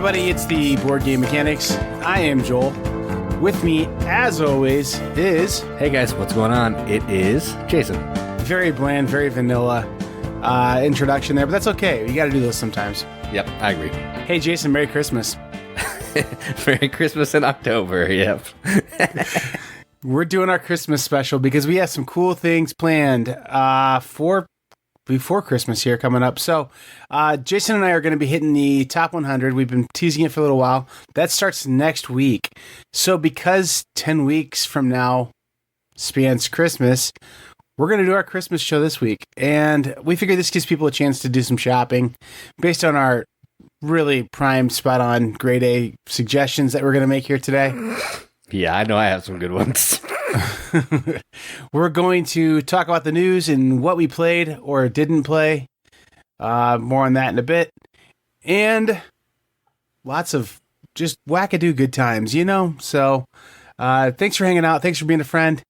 everybody, it's the Board Game Mechanics. I am Joel. With me, as always, is... Hey guys, what's going on? It is Jason. Very bland, very vanilla introduction there, but that's okay. You got to do those sometimes. Yep, I agree. Hey Jason, Merry Christmas. Merry Christmas in October, yep. We're doing our Christmas special because we have some cool things planned before Christmas here coming up. So Jason and I are going to be hitting the top 100. We've been teasing it for a little while. That starts next week. So because 10 weeks from now spans Christmas, we're going to do our Christmas show this week. And we figure this gives people a chance to do some shopping based on our really prime, spot-on, grade A suggestions that we're going to make here today. Yeah, I know I have some good ones. We're going to talk about the news and what we played or didn't play. More on that in a bit. And lots of just wackadoo good times, you know? So thanks for hanging out. Thanks for being a friend.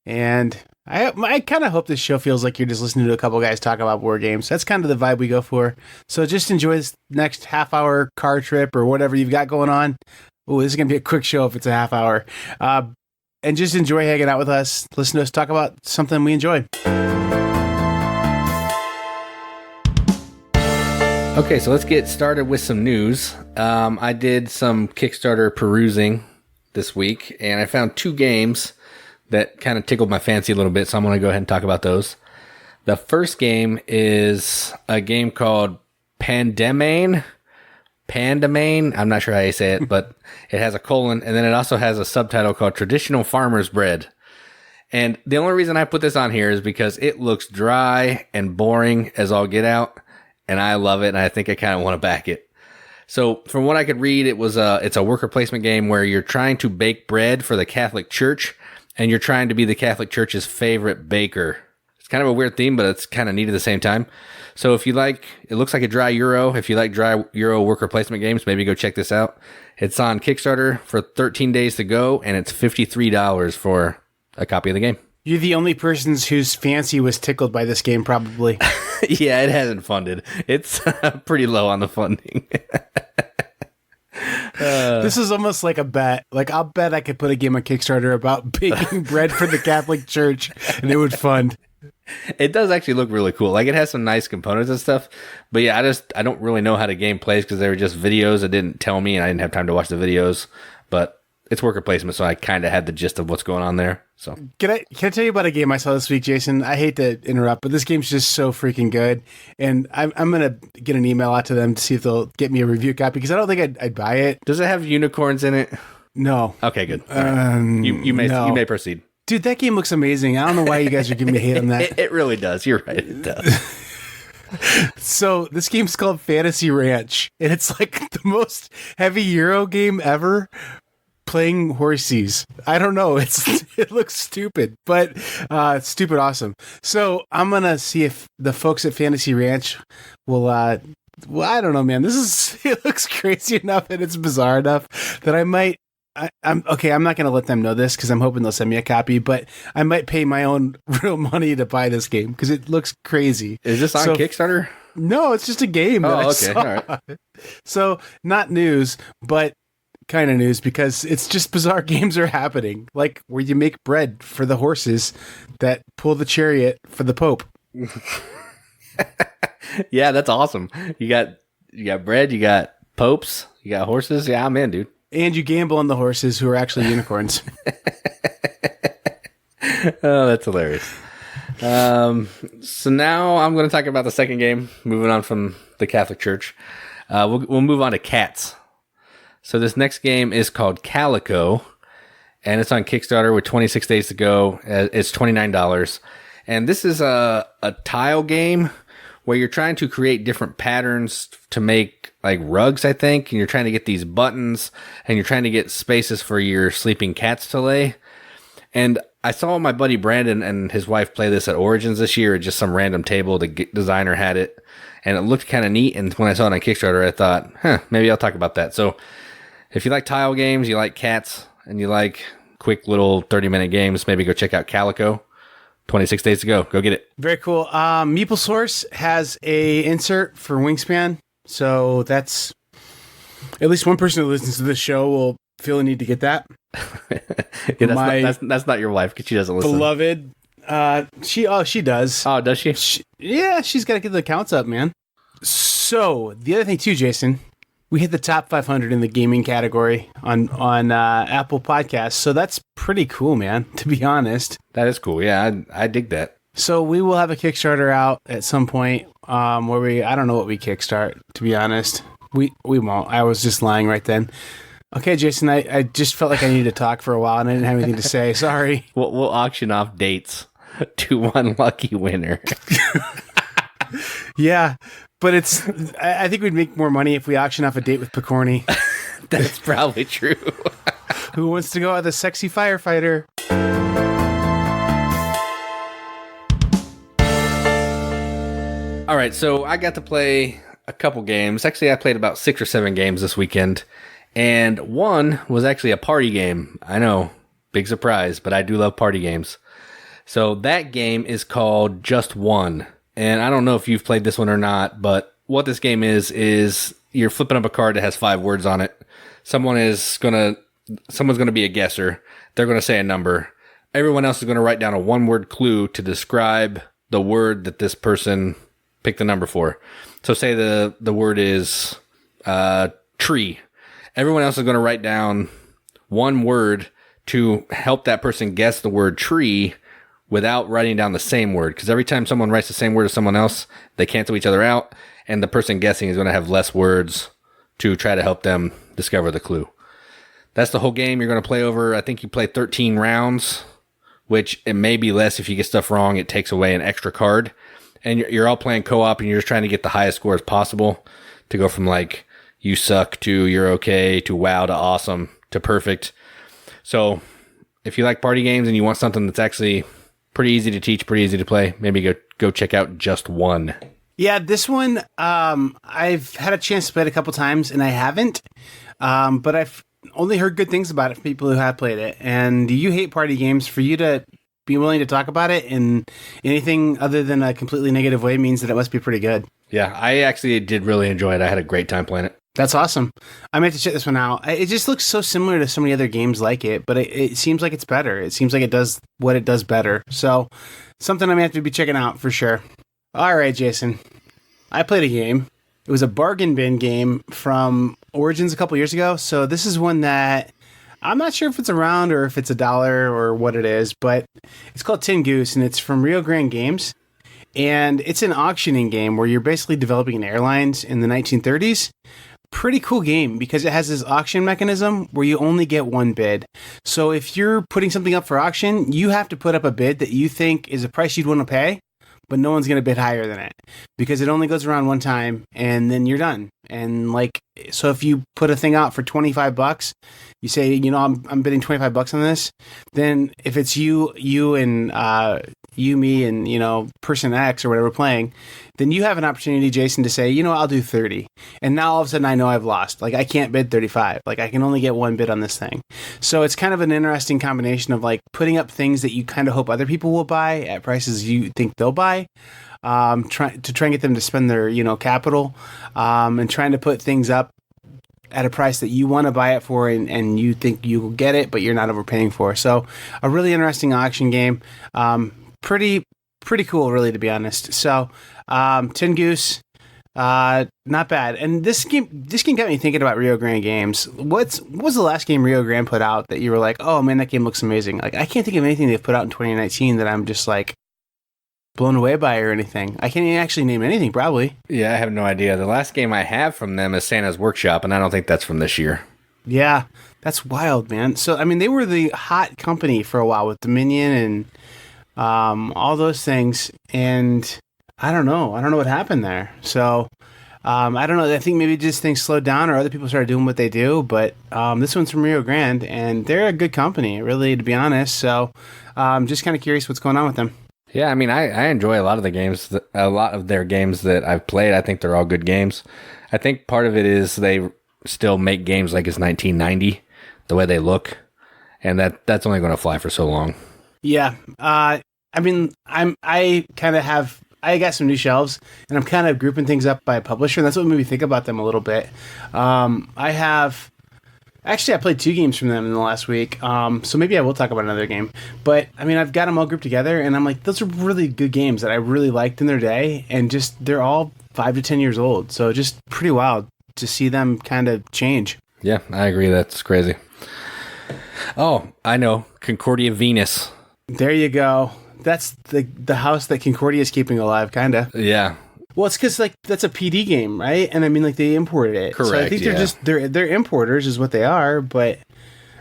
And I kind of hope this show feels like you're just listening to a couple guys talk about board games. That's kind of the vibe we go for. So just enjoy this next half-hour car trip or whatever you've got going on. Oh, this is going to be a quick show if it's a half hour. And just enjoy hanging out with us. Listen to us talk about something we enjoy. Okay, so let's get started with some news. I did some Kickstarter perusing this week, and I found two games that kind of tickled my fancy a little bit, so I'm going to go ahead and talk about those. The first game is a game called Pandemain. I'm not sure how you say it, but it has a colon, and then it also has a subtitle called Traditional Farmer's Bread. And the only reason I put this on here is because it looks dry and boring as all get out, and I love it, and I think I kind of want to back it. So from what I could read, it's a worker placement game where you're trying to bake bread for the Catholic Church, and you're trying to be the Catholic Church's favorite baker. It's kind of a weird theme, but it's kind of neat at the same time. So if you like, it looks like a dry Euro. If you like dry Euro worker placement games, maybe go check this out. It's on Kickstarter for 13 days to go, and it's $53 for a copy of the game. You're the only person whose fancy was tickled by this game, probably. Yeah, it hasn't funded. It's pretty low on the funding. This is almost like a bet. Like, I'll bet I could put a game on Kickstarter about baking bread for the Catholic Church, and it would fund. It does actually look really cool. Like, it has some nice components and stuff. But yeah, I don't really know how the game plays because they were just videos that didn't tell me, and I didn't have time to watch the videos. But it's worker placement, so I kind of had the gist of what's going on there. So Can I tell you about a game I saw this week, Jason? I hate to interrupt, but this game's just so freaking good. And I'm going to get an email out to them to see if they'll get me a review copy because I don't think I'd buy it. Does it have unicorns in it? No. Okay, good. You may proceed. Dude, that game looks amazing. I don't know why you guys are giving me hate on that. It really does. You're right. It does. So this game's called Fantasy Ranch, and it's like the most heavy Euro game ever. Playing horses. I don't know. It looks stupid, but it's stupid awesome. So I'm gonna see if the folks at Fantasy Ranch will. Well, I don't know, man. It looks crazy enough and it's bizarre enough that I might. I'm okay. I'm not going to let them know this because I'm hoping they'll send me a copy, but I might pay my own real money to buy this game because it looks crazy. Is this on Kickstarter? No, it's just a game. Oh, okay. All right. So not news, but kind of news because it's just bizarre games are happening, like where you make bread for the horses that pull the chariot for the Pope. Yeah, that's awesome. You got bread, you got popes, you got horses. Yeah, I'm in, dude. And you gamble on the horses who are actually unicorns. Oh, that's hilarious. So now I'm going to talk about the second game, moving on from the Catholic Church. We'll move on to cats. So this next game is called Calico, and it's on Kickstarter with 26 days to go. It's $29. And this is a tile game where you're trying to create different patterns to make like rugs, I think, and you're trying to get these buttons, and you're trying to get spaces for your sleeping cats to lay. And I saw my buddy Brandon and his wife play this at Origins this year at just some random table. The designer had it, and it looked kind of neat. And when I saw it on Kickstarter, I thought, maybe I'll talk about that. So if you like tile games, you like cats, and you like quick little 30-minute games, maybe go check out Calico. 26 days to go. Go get it. Very cool. Meeple Source has a insert for Wingspan, so that's At least one person who listens to this show will feel a need to get that. Yeah, that's not your wife because she doesn't listen. Beloved, she does. Oh, does she? She's got to get the accounts up, man. So the other thing too, Jason, we hit the top 500 in the gaming category on Apple Podcasts. So that's pretty cool, man. To be honest, that is cool. Yeah, I dig that. So we will have a Kickstarter out at some point. Where I don't know what we kickstart. To be honest, we won't. I was just lying right then. Okay, Jason, I just felt like I needed to talk for a while and I didn't have anything to say. Sorry. We'll auction off dates to one lucky winner. Yeah, but I think we'd make more money if we auction off a date with Picorni. That's probably true. Who wants to go out with a sexy firefighter? All right, so I got to play a couple games. Actually, I played about 6 or 7 games this weekend. And one was actually a party game. I know, big surprise, but I do love party games. So that game is called Just One. And I don't know if you've played this one or not, but what this game is you're flipping up a card that has 5 words on it. Someone's going to be a guesser. They're going to say a number. Everyone else is going to write down a one-word clue to describe the word that this person picked the number for. So say the word is tree. Everyone else is going to write down one word to help that person guess the word tree without writing down the same word. Because every time someone writes the same word as someone else, they cancel each other out. And the person guessing is going to have less words to try to help them discover the clue. That's the whole game. You're going to play over, I think you play 13 rounds, which it may be less if you get stuff wrong. It takes away an extra card. And you're all playing co-op and you're just trying to get the highest scores possible to go from like, you suck to you're okay to wow to awesome to perfect. So if you like party games and you want something that's actually pretty easy to teach, pretty easy to play, maybe go check out Just One. Yeah, this one, I've had a chance to play it a couple times and I haven't, but I've only heard good things about it from people who have played it. And you hate party games. For you to be willing to talk about it in anything other than a completely negative way means that it must be pretty good. Yeah, I actually did really enjoy it. I had a great time playing it. That's awesome. I might have to check this one out. It just looks so similar to so many other games like it, but it seems like it's better. It seems like it does what it does better. So something I may have to be checking out for sure. All right, Jason. I played a game. It was a bargain bin game from Origins a couple years ago. So this is one that I'm not sure if it's around or if it's $1 or what it is, but it's called Tin Goose and it's from Rio Grande Games. And it's an auctioning game where you're basically developing airlines in the 1930s. Pretty cool game because it has this auction mechanism where you only get one bid. So if you're putting something up for auction, you have to put up a bid that you think is a price you'd want to pay, but no one's going to bid higher than it because it only goes around one time and then you're done. And like, so if you put a thing out for $25, you say, I'm bidding $25 on this. Then if it's you and, me and, person X or whatever playing, then you have an opportunity, Jason, to say, I'll do 30. And now all of a sudden I know I've lost. Like I can't bid 35. Like I can only get one bid on this thing. So it's kind of an interesting combination of like putting up things that you kind of hope other people will buy at prices you think they'll buy. Try and get them to spend their, capital, and trying to put things up at a price that you want to buy it for and you think you will get it, but you're not overpaying for. So a really interesting auction game. Pretty cool, really, to be honest. So, Tin Goose, not bad. And this game got me thinking about Rio Grande Games. What was the last game Rio Grande put out that you were like, oh man, that game looks amazing? Like, I can't think of anything they've put out in 2019 that I'm just like blown away by or anything. I can't actually name anything, probably. Yeah, I have no idea. The last game I have from them is Santa's Workshop, and I don't think that's from this year. Yeah, that's wild, man. So, I mean, they were the hot company for a while with Dominion and all those things, and I don't know what happened there. So I don't know. I think maybe just things slowed down or other people started doing what they do, but this one's from Rio Grande and they're a good company, really, to be honest. So I'm just kind of curious what's going on with them. Yeah, I mean, I enjoy a lot of their games that I've played. I think they're all good games. I think part of it is they still make games like it's 1990, the way they look, and that's only going to fly for so long. Yeah, I mean, I kind of have I got some new shelves, and I'm kind of grouping things up by publisher, and that's what made me think about them a little bit. Actually, I played 2 games from them in the last week, so maybe I will talk about another game. But, I mean, I've got them all grouped together, and I'm like, those are really good games that I really liked in their day, and just, they're all 5 to 10 years old, so just pretty wild to see them kind of change. Yeah, I agree. That's crazy. Oh, I know. Concordia Venus. There you go. That's the house that Concordia is keeping alive, kind of. Yeah. Well, it's because like that's a PD game, right? And I mean, like they imported it. Correct. So I think they're importers, is what they are. But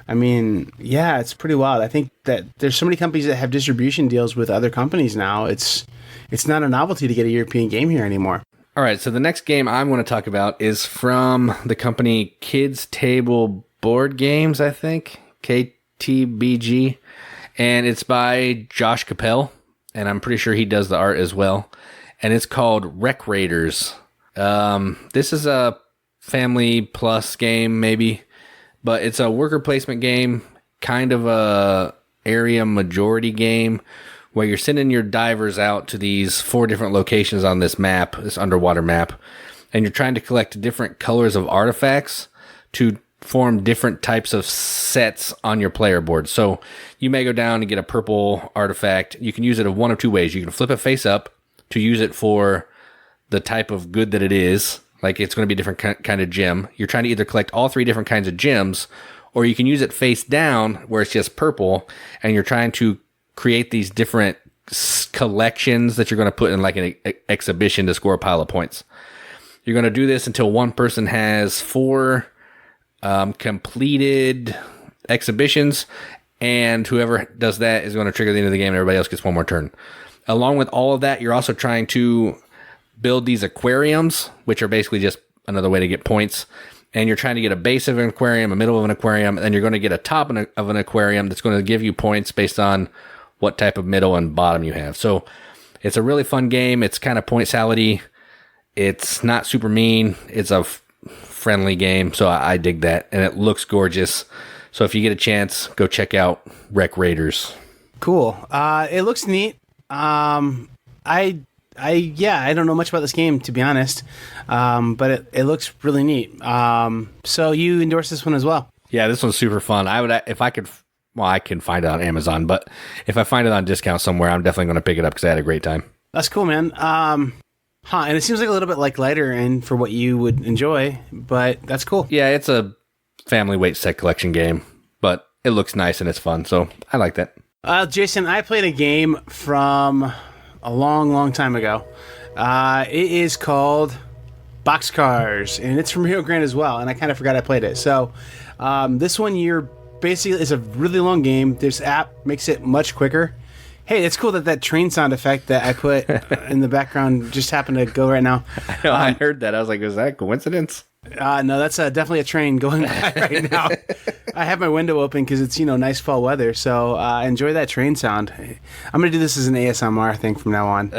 I mean, yeah, it's pretty wild. I think that there's so many companies that have distribution deals with other companies now. It's not a novelty to get a European game here anymore. All right. So the next game I'm going to talk about is from the company Kids Table Board Games, I think, KTBG, and it's by Josh Capel, and I'm pretty sure he does the art as well. And it's called Wreck Raiders. This is a family plus game, maybe, but it's a worker placement game, kind of a area majority game, where you're sending your divers out to these 4 different locations on this map, this underwater map, and you're trying to collect different colors of artifacts to form different types of sets on your player board. So you may go down and get a purple artifact. You can use it in one of 2 ways. You can flip it face up to use it for the type of good that it is. Like it's going to be a different kind of gem. You're trying to either collect all 3 different kinds of gems, or you can use it face down where it's just purple, and you're trying to create these different collections that you're going to put in like an exhibition to score a pile of points. You're going to do this until one person has 4 completed exhibitions, and whoever does that is going to trigger the end of the game, and everybody else gets 1 more turn. Along with all of that, you're also trying to build these aquariums, which are basically just another way to get points. And you're trying to get a base of an aquarium, a middle of an aquarium, and you're going to get a top of an aquarium that's going to give you points based on what type of middle and bottom you have. So it's a really fun game. It's kind of point salad-y. It's not super mean. It's a friendly game, so I dig that. And it looks gorgeous. So if you get a chance, go check out Wreck Raiders. Cool. It looks neat. I don't know much about this game, to be honest, but it looks really neat. So you endorse this one as well? Yeah, this one's super fun. I can find it on Amazon, but if I find it on discount somewhere, I'm definitely going to pick it up because I had a great time. That's cool, man. And it seems like a little bit like lighter and for what you would enjoy, but that's cool. Yeah, it's a family weight set collection game, but it looks nice and it's fun, so I like that. Jason, I played a game from a long, long time ago. It is called Boxcars, and it's from Rio Grande as well, and I kind of forgot I played it. So this one, it's a really long game. This app makes it much quicker. Hey, it's cool that train sound effect that I put in the background just happened to go right now. I heard that. I was like, is that a coincidence? No, that's definitely a train going by right now. I have my window open because it's, nice fall weather. So enjoy that train sound. I'm going to do this as an ASMR thing from now on.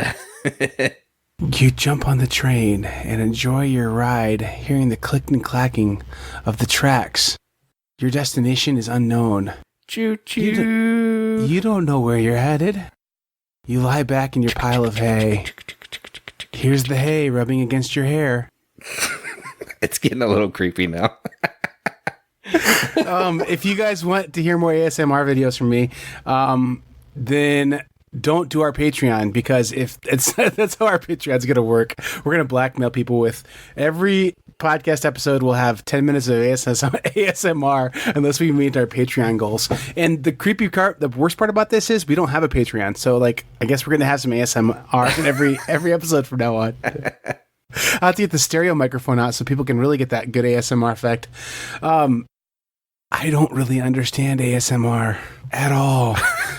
You jump on the train and enjoy your ride, hearing the click and clacking of the tracks. Your destination is unknown. Choo-choo. You don't know where you're headed. You lie back in your pile of hay. Here's the hay rubbing against your hair. It's getting a little creepy now. If you guys want to hear more ASMR videos from me, then don't do our Patreon, because if that's how our Patreon's going to work. We're going to blackmail people with every podcast episode. We'll have 10 minutes of ASMR unless we meet our Patreon goals. And the worst part about this is we don't have a Patreon. So I guess we're going to have some ASMR in every episode from now on. I'll have to get the stereo microphone out so people can really get that good ASMR effect. I don't really understand ASMR at all.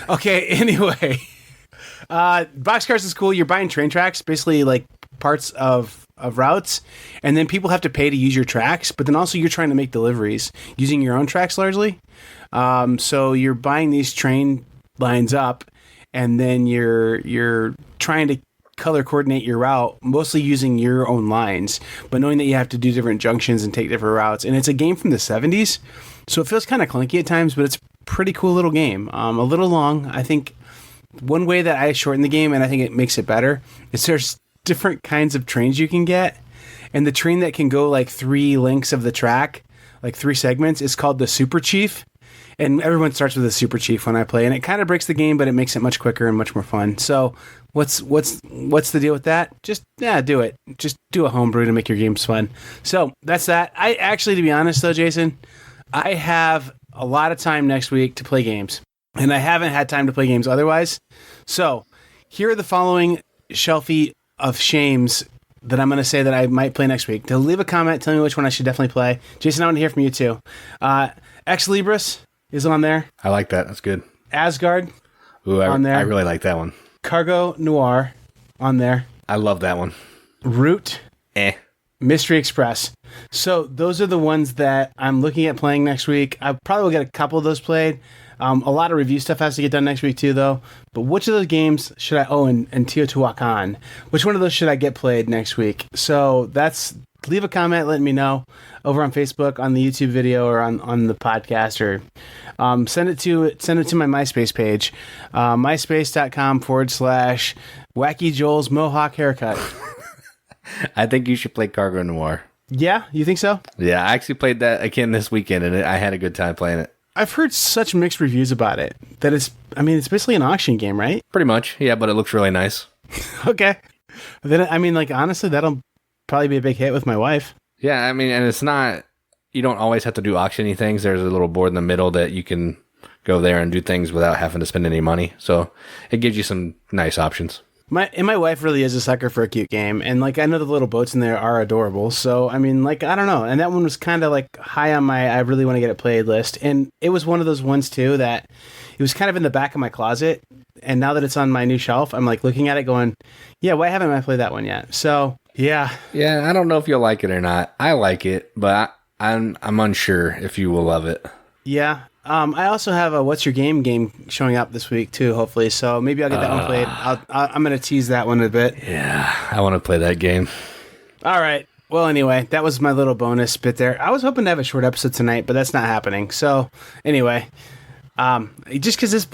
Okay, anyway. Boxcars is cool. You're buying train tracks, basically like parts of routes, and then people have to pay to use your tracks, but then also you're trying to make deliveries using your own tracks largely. So you're buying these train lines up, and then you're trying to color coordinate your route, mostly using your own lines, but knowing that you have to do different junctions and take different routes. And it's a game from the 70s, so it feels kind of clunky at times, but it's a pretty cool little game. A little long. I think one way that I shorten the game, and I think it makes it better, is there's different kinds of trains you can get. And the train that can go like 3 lengths of the track, like 3 segments, is called the Super Chief. And everyone starts with a Super Chief when I play, and it kind of breaks the game, but it makes it much quicker and much more fun. So what's the deal with that? Just do it. Just do a homebrew to make your games fun. So that's that. I actually, to be honest though, Jason, I have a lot of time next week to play games, and I haven't had time to play games otherwise. So here are the following shelfie of shames that I'm going to say that I might play next week. To leave a comment, tell me which one I should definitely play. Jason, I want to hear from you too. Ex Libris is on there. I like that. That's good. Asgard on there. I really like that one. Cargo Noir on there. I love that one. Root. Mystery Express. So those are the ones that I'm looking at playing next week. I probably will get a couple of those played. A lot of review stuff has to get done next week too, though. But which of those games should I... Oh, and Teotihuacan. Which one of those should I get played next week? So that's... Leave a comment, let me know over on Facebook, on the YouTube video, or on the podcast, or send it to my MySpace page, myspace.com/Wacky Joel's Mohawk Haircut. I think you should play Cargo Noir. Yeah, you think so? Yeah, I actually played that again this weekend, and I had a good time playing it. I've heard such mixed reviews about it that it's basically an auction game, right? Pretty much, yeah, but it looks really nice. Okay. Then honestly, that'll probably be a big hit with my wife. Yeah, and it's not, you don't always have to do auctiony things. There's a little board in the middle that you can go there and do things without having to spend any money. So it gives you some nice options. My wife really is a sucker for a cute game, and I know the little boats in there are adorable. So I don't know. And that one was kind of high on my I really want to get it played list, and it was one of those ones too that it was kind of in the back of my closet. And now that it's on my new shelf, I'm looking at it going, yeah, why haven't I played that one yet? So yeah. Yeah, I don't know if you'll like it or not. I like it, but I'm unsure if you will love it. Yeah. I also have a What's Your game showing up this week too, hopefully. So maybe I'll get that one played. I'm going to tease that one a bit. Yeah, I want to play that game. All right. Well, anyway, that was my little bonus bit there. I was hoping to have a short episode tonight, but that's not happening. So anyway, just because this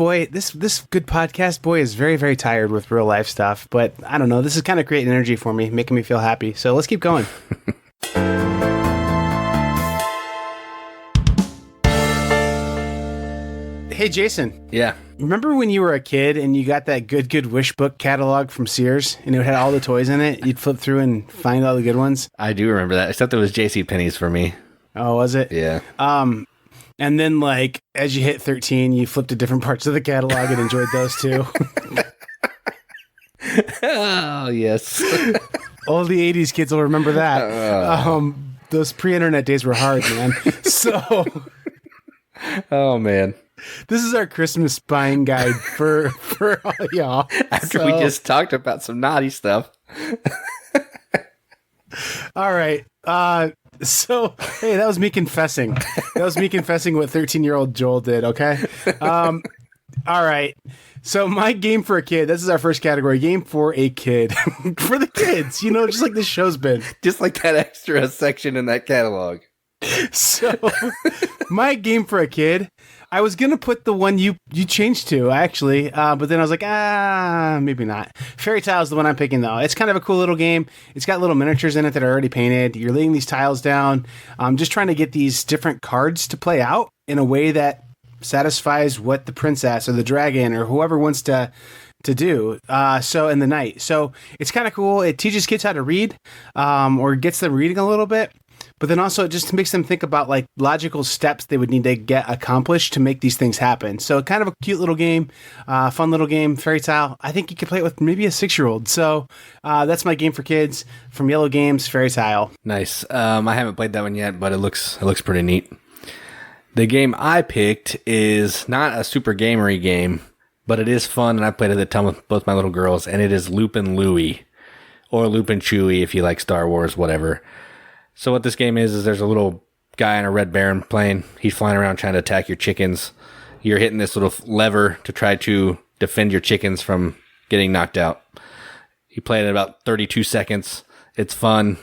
good podcast boy is very, very tired with real life stuff, but I don't know. This is kind of creating energy for me, making me feel happy. So let's keep going. Hey, Jason. Yeah. Remember when you were a kid and you got that Good Wish book catalog from Sears and it had all the toys in it? You'd flip through and find all the good ones? I do remember that, except it was JCPenney's for me. Oh, was it? Yeah. And then, as you hit 13, you flipped to different parts of the catalog and enjoyed those too. Oh, yes. All the 80s kids will remember that. Those pre-internet days were hard, man. So... Oh, man. This is our Christmas buying guide for all y'all. After we just talked about some naughty stuff. All right. So, hey, that was me confessing. That was me confessing what 13-year-old Joel did, okay? All right. So my game for a kid, this is our first category, game for a kid. For the kids, just like this show's been. Just like that extra section in that catalog. So, my game for a kid, I was going to put the one you changed to, actually, but then I was like, maybe not. Fairy Tile is the one I'm picking, though. It's kind of a cool little game. It's got little miniatures in it that are already painted. You're laying these tiles down. I'm just trying to get these different cards to play out in a way that satisfies what the princess or the dragon or whoever wants to do. In the night. So, it's kind of cool. It teaches kids how to read, or gets them reading a little bit. But then also it just makes them think about logical steps they would need to get accomplished to make these things happen. So kind of a cute little game, fun little game, Fairy Tile. I think you could play it with maybe a 6-year-old. So that's my game for kids from Yellow Games, Fairy Tile. Nice. I haven't played that one yet, but it looks pretty neat. The game I picked is not a super gamery game, but it is fun, and I played it at the time with both my little girls, and it is Loopin Louie, or Loopin Chewie if you like Star Wars, whatever. So what this game is there's a little guy on a red baron plane. He's flying around trying to attack your chickens. You're hitting this little lever to try to defend your chickens from getting knocked out. You play it in about 32 seconds. It's fun.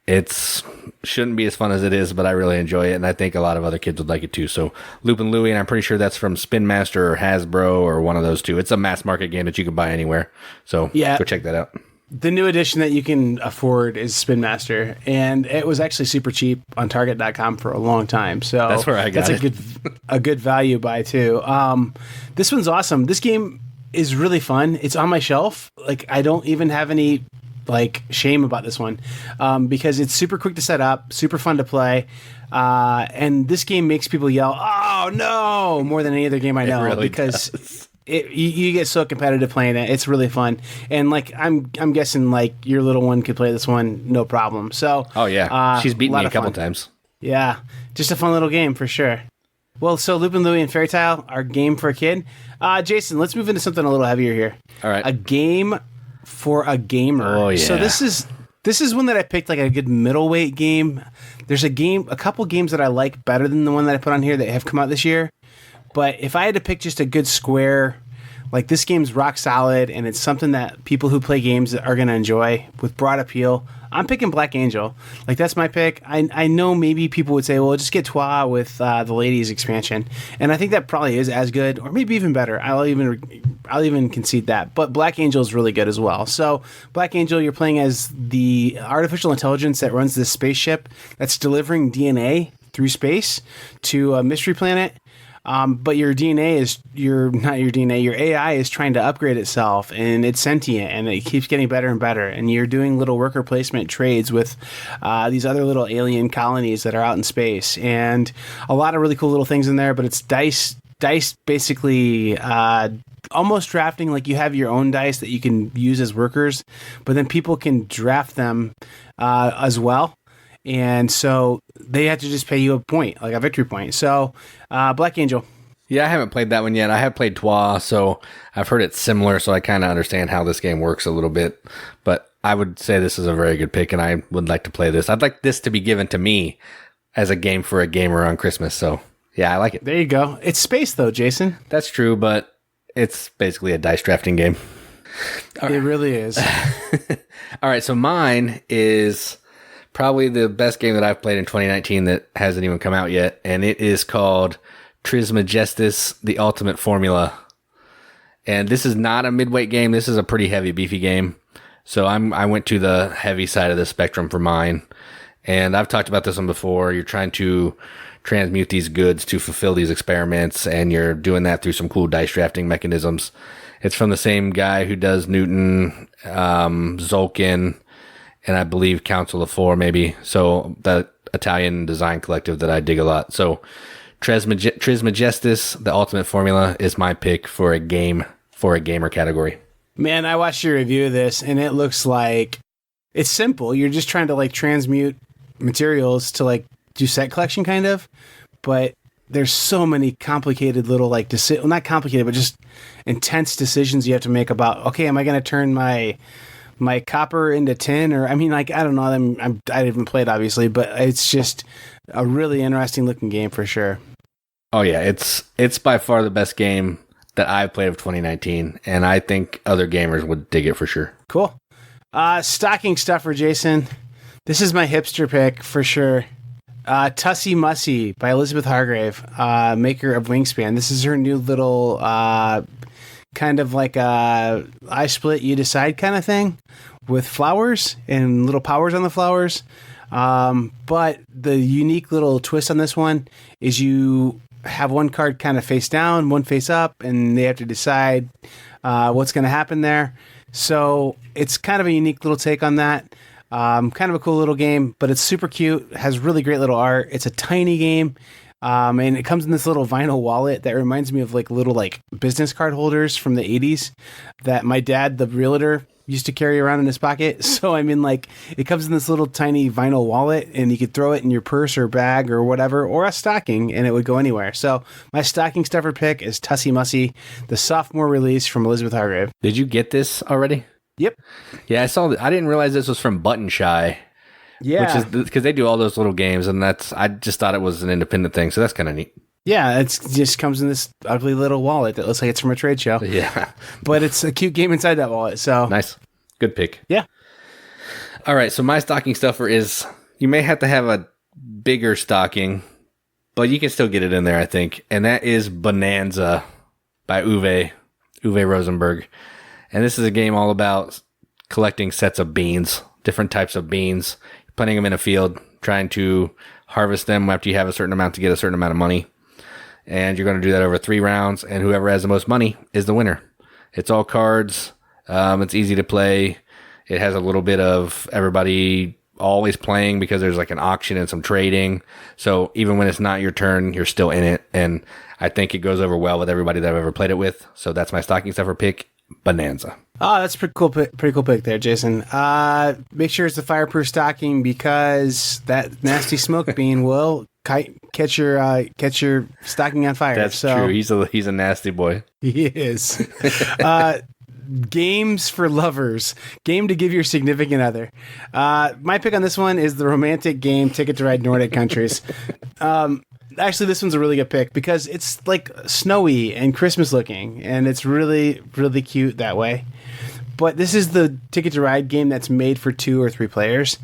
It's shouldn't be as fun as it is, but I really enjoy it, and I think a lot of other kids would like it too. So Loopin' Louie, and I'm pretty sure that's from Spin Master or Hasbro or one of those two. It's a mass market game that you can buy anywhere. So go check that out. The new edition that you can afford is Spin Master, and it was actually super cheap on Target.com for a long time. So that's where I got it. A good value buy too. This one's awesome. This game is really fun. It's on my shelf. Like, I don't even have any shame about this one, because it's super quick to set up, super fun to play, and this game makes people yell "Oh no!" more than any other game I know, really because does. You get so competitive playing it. It's really fun, and I'm guessing your little one could play this one no problem. So she's beaten me a couple times. Yeah, just a fun little game for sure. Well, so Loopin' Louie and Fairy Tale, our game for a kid. Jason, let's move into something a little heavier here. All right, a game for a gamer. Oh yeah. So this is one that I picked, like a good middleweight game. There's a couple games that I like better than the one that I put on here that have come out this year. But if I had to pick just a good square, this game's rock solid, and it's something that people who play games are going to enjoy with broad appeal, I'm picking Black Angel. That's my pick. I know maybe people would say, well, just get Twa with the ladies expansion. And I think that probably is as good, or maybe even better. I'll even concede that. But Black Angel is really good as well. So Black Angel, you're playing as the artificial intelligence that runs this spaceship that's delivering DNA through space to a mystery planet. But your AI is trying to upgrade itself, and it's sentient, and it keeps getting better and better. And you're doing little worker placement trades with these other little alien colonies that are out in space, and a lot of really cool little things in there. But it's dice basically, almost drafting. You have your own dice that you can use as workers, but then people can draft them as well. And so they have to just pay you a point, like a victory point. So, Black Angel. Yeah, I haven't played that one yet. I have played Twa, so I've heard it's similar, so I kind of understand how this game works a little bit. But I would say this is a very good pick, and I would like to play this. I'd like this to be given to me as a game for a gamer on Christmas. So, yeah, I like it. There you go. It's space, though, Jason. That's true, but it's basically a dice drafting game. It really is. All right, so mine is probably the best game that I've played in 2019 that hasn't even come out yet, and it is called Trismegistus: The Ultimate Formula. And this is not a midweight game. This is a pretty heavy, beefy game. So I went to the heavy side of the spectrum for mine. And I've talked about this one before. You're trying to transmute these goods to fulfill these experiments, and you're doing that through some cool dice drafting mechanisms. It's from the same guy who does Newton, Zolkin, and I believe Council of Four, maybe. So the Italian design collective that I dig a lot. So Trismegistus, The Ultimate Formula, is my pick for a game for a gamer category. Man, I watched your review of this, and it looks like it's simple. You're just trying to transmute materials to do set collection kind of, but there's so many complicated little not complicated, but just intense decisions you have to make about, okay, am I going to turn my copper into tin, or I don't know. I haven't played, obviously, but it's just a really interesting looking game for sure. Oh yeah, it's by far the best game that I've played of 2019, and I think other gamers would dig it for sure. Cool. Stocking stuffer, Jason. This is my hipster pick for sure. Tussie Mussie by Elizabeth Hargrave, maker of Wingspan. This is her new little kind of like a I split you decide kind of thing with flowers and little powers on the flowers. But the unique little twist on this one is you have one card kind of face down, one face up, and they have to decide what's going to happen there. So it's kind of a unique little take on that. Kind of a cool little game, but it's super cute. It has really great little art. It's a tiny game. And it comes in this little vinyl wallet that reminds me of little business card holders from the 80s that my dad, the realtor, used to carry around in his pocket. So it comes in this little tiny vinyl wallet, and you could throw it in your purse or bag or whatever, or a stocking, and it would go anywhere. So my stocking stuffer pick is Tussie Mussie, the sophomore release from Elizabeth Hargrave. Did you get this already? Yep. Yeah, I saw. I didn't realize this was from Button Shy. Yeah, which is because they do all those little games, and I just thought it was an independent thing, so that's kind of neat. Yeah, it just comes in this ugly little wallet that looks like it's from a trade show. Yeah, but it's a cute game inside that wallet. So nice, good pick. Yeah. All right, so my stocking stuffer is, you may have to have a bigger stocking, but you can still get it in there, I think. And that is Bohnanza by Uwe Rosenberg. And this is a game all about collecting sets of beans, different types of beans, planting them in a field, trying to harvest them after you have a certain amount to get a certain amount of money. And you're going to do that over 3 rounds, and whoever has the most money is the winner. It's all cards. It's easy to play. It has a little bit of everybody always playing because there's like an auction and some trading. So even when it's not your turn, you're still in it. And I think it goes over well with everybody that I've ever played it with. So that's my stocking stuffer pick, Bohnanza. Oh, that's a pretty cool pick there, Jason. Make sure it's a fireproof stocking because that nasty smoke bean will catch your stocking on fire. That's true. He's a nasty boy. He is. Games for lovers. Game to give your significant other. My pick on this one is the romantic game Ticket to Ride Nordic Countries. Actually, this one's a really good pick because it's like snowy and Christmas looking, and it's really, really cute that way. But this is the Ticket to Ride game that's made for 2 or 3 players.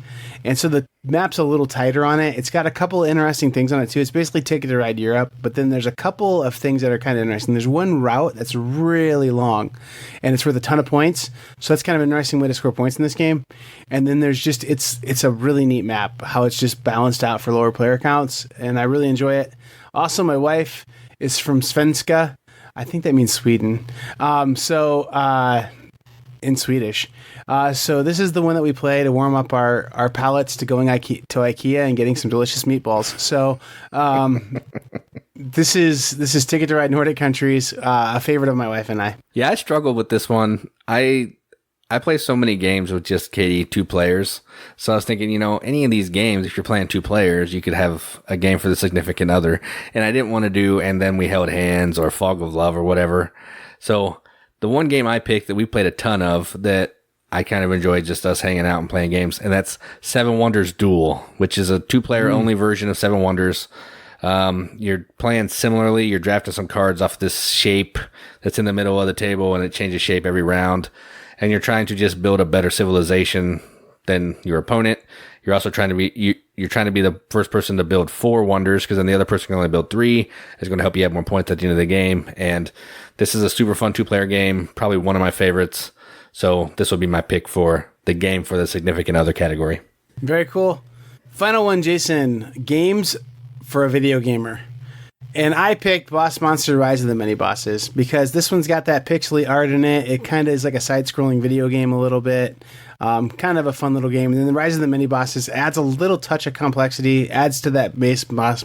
And so the map's a little tighter on it. It's got a couple interesting things on it, too. It's basically Ticket to Ride Europe, but then there's a couple of things that are kind of interesting. There's one route that's really long, and it's worth a ton of points. So that's kind of an interesting way to score points in this game. And then there's just, it's a really neat map, how it's just balanced out for lower player counts, and I really enjoy it. Also, my wife is from Svenska. I think that means Sweden. In Swedish. So this is the one that we play to warm up our palates to going to IKEA and getting some delicious meatballs. So this is Ticket to Ride Nordic Countries, a favorite of my wife and I. Yeah, I struggled with this one. I play so many games with just Katie, 2 players. So I was thinking, any of these games, if you're playing 2 players, you could have a game for the significant other. And I didn't want to do And Then We Held Hands or Fog of Love or whatever. So the one game I picked that we played a ton of that I kind of enjoyed just us hanging out and playing games, and that's 7 Wonders Duel, which is a 2-player only version of 7 Wonders. You're playing similarly. You're drafting some cards off this shape that's in the middle of the table, and it changes shape every round. And you're trying to just build a better civilization than your opponent. You're also trying to be you're trying to be the first person to build 4 wonders, because then the other person can only build 3. It's going to help you have more points at the end of the game. And this is a super fun 2-player game, probably one of my favorites. So this will be my pick for the game for the significant other category. Very cool. Final one, Jason. Games for a video gamer. And I picked Boss Monster Rise of the Minibosses because this one's got that pixely art in it. It kind of is like a side-scrolling video game a little bit. Kind of a fun little game. And then the Rise of the Minibosses adds a little touch of complexity, adds to that base boss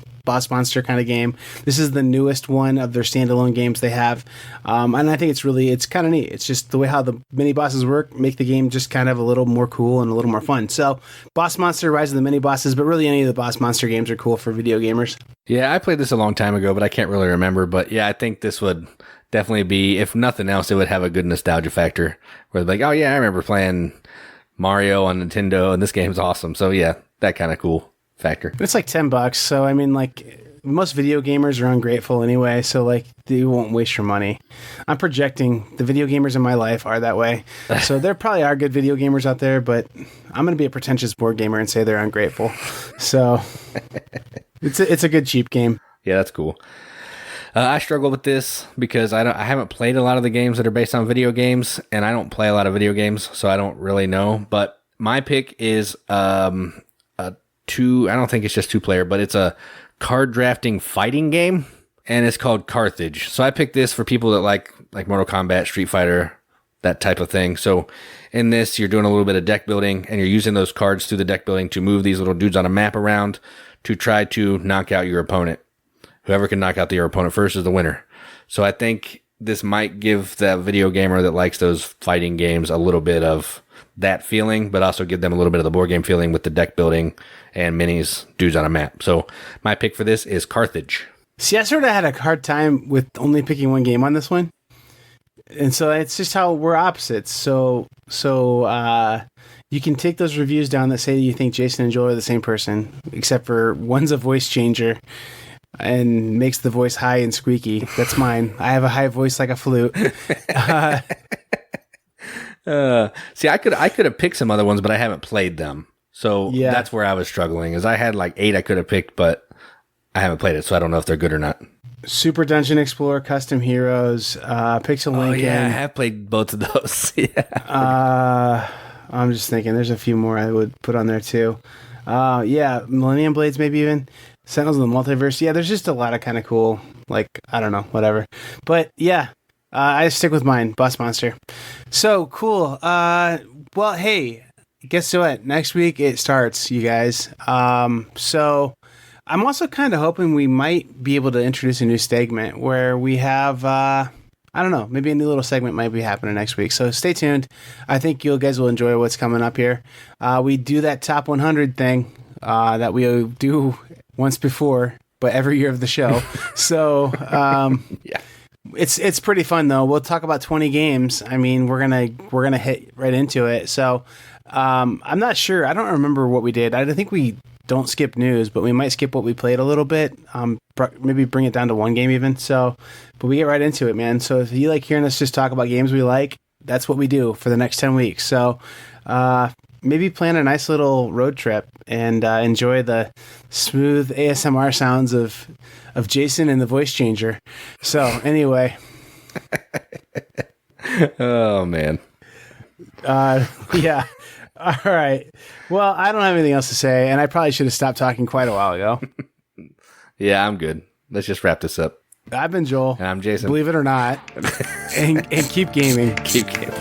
monster kind of game. This is the newest one of their standalone games they have. And I think it's kind of neat. It's just the way how the mini-bosses work make the game just kind of a little more cool and a little more fun. So Boss Monster, Rise of the Mini-Bosses, but really any of the Boss Monster games are cool for video gamers. Yeah, I played this a long time ago, but I can't really remember. But yeah, I think this would definitely be, if nothing else, it would have a good nostalgia factor where like, oh yeah, I remember playing Mario on Nintendo and this game's awesome. So yeah, that kind of cool factor. It's like $10. So I mean, like, most video gamers are ungrateful anyway, so like they won't waste your money. I'm projecting the video gamers in my life are that way. So there probably are good video gamers out there, but I'm going to be a pretentious board gamer and say they're ungrateful. So it's a good cheap game. Yeah, that's cool. I struggle with this because I haven't played a lot of the games that are based on video games, and I don't play a lot of video games, so I don't really know. But my pick is I don't think it's just 2-player, but it's a card drafting fighting game, and it's called Carthage. So I picked this for people that like Mortal Kombat, Street Fighter, that type of thing. So in this, you're doing a little bit of deck building, and you're using those cards through the deck building to move these little dudes on a map around to try to knock out your opponent. Whoever can knock out your opponent first is the winner. So I think this might give that video gamer that likes those fighting games a little bit of that feeling, but also give them a little bit of the board game feeling with the deck building and minis, dudes on a map. So my pick for this is Carthage. See, I sort of had a hard time with only picking one game on this one. And so it's just how we're opposites. So you can take those reviews down that say you think Jason and Joel are the same person, except for one's a voice changer and makes the voice high and squeaky. That's mine. I have a high voice like a flute. See, I could have picked some other ones, but I haven't played them. So Yeah. that's where I was struggling. Is I had like 8 I could have picked, but I haven't played it, so I don't know if they're good or not. Super Dungeon Explorer, Custom Heroes, Pixel Oh Lincoln. yeah, I have played both of those. Yeah. I'm just thinking there's a few more I would put on there too. Yeah, Millennium Blades maybe even. Sentinels of the Multiverse. Yeah, there's just a lot of kind of cool, like, I don't know, whatever. But yeah, I stick with mine, Bus Monster. So cool. Well, hey, guess what? Next week it starts, you guys. So I'm also kind of hoping we might be able to introduce a new segment where we have, I don't know, maybe a new little segment might be happening next week. So stay tuned. I think you guys will enjoy what's coming up here. We do that top 100 thing that we do once before, but every year of the show. So Yeah. it's pretty fun though. We'll talk about 20 games. I mean, we're gonna hit right into it. So I'm not sure. I don't remember what we did. I think we don't skip news, but we might skip what we played a little bit. Maybe bring it down to one game even. So, but we get right into it, man. So if you like hearing us just talk about games we like, that's what we do for the next 10 weeks. So maybe plan a nice little road trip and enjoy the smooth ASMR sounds of Jason and the voice changer. So anyway. Oh man. Yeah. All right. Well, I don't have anything else to say, and I probably should have stopped talking quite a while ago. Yeah, I'm good. Let's just wrap this up. I've been Joel. And I'm Jason. Believe it or not. and keep gaming. Keep gaming.